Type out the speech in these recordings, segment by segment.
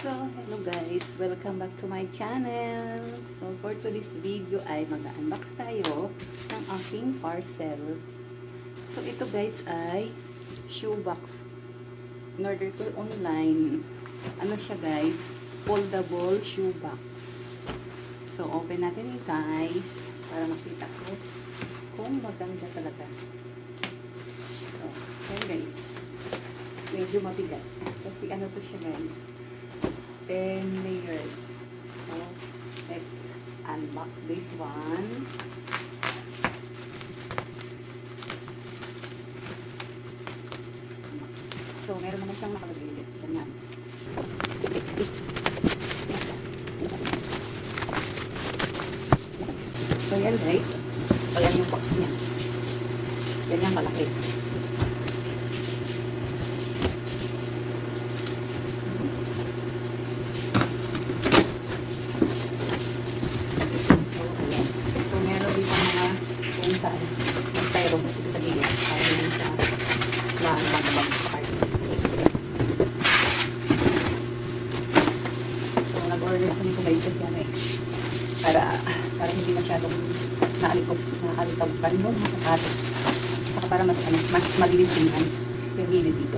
So, hello guys! Welcome back to my channel! So, for today's video ay mag-unbox tayo ng aking parcel. So, ito guys ay shoebox. In-order ko online. Ano siya guys? Foldable shoebox. So, open natin ito guys para makita ko kung maganda talaga. So, ayan guys. Medyo mabigat. Kasi ano to siya guys? 10 layers. So, let's unbox this one. So, meron naman siyang nakalagay. Ganyan. So, yan guys. Ayan yung box niya. Ganyan kalaki. Styro dito sa gilid para hindi siya maanabang sa card. So, nag-order ko nito guys kasi ano para hindi masyadong nakalitabkan mo sa katos. Saka para mas malinis tingnan yung gilid dito.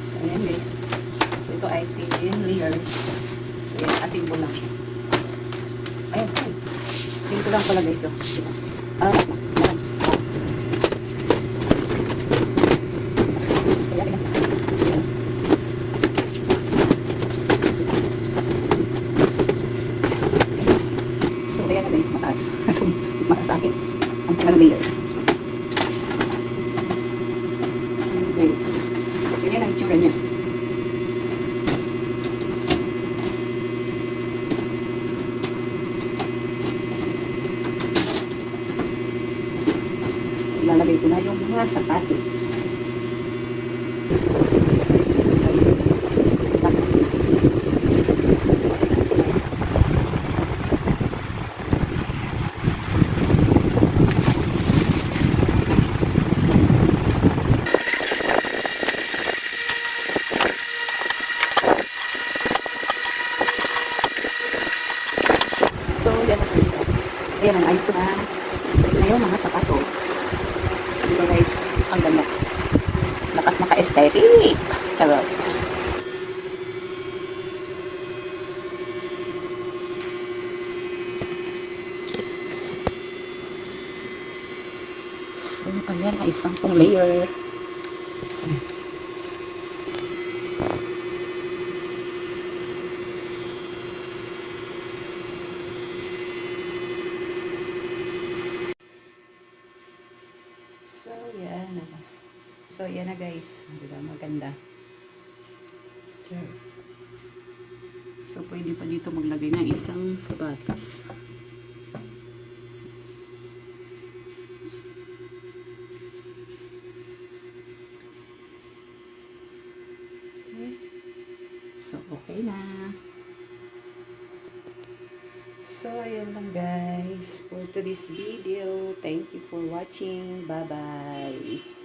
So, ayan guys. So, ito ay 10 layers. Ayan, asimple lang siya. Ayan, ay. Dito lang pala guys. So, diba? So, ayan na guys, mataas. So, mas mataas sa akin. Sampai na layer. Guys, ganyan ang itsura niya. Ilalagay ko na yung mga sapatos. So, yan na guys. Ayan, ang ayos ko na. Ngayon, mga sapatos. Diba guys, ang ganda. Lakas maka-aesthetic. Charot. So, ayan ay 10 layer. So, yan na guys. Diba, maganda. Sure. So, pwede pa dito maglagay ng isang sapatos. Okay. So, okay na. So, ayan lang guys for today's video. Thank you for watching. Bye-bye.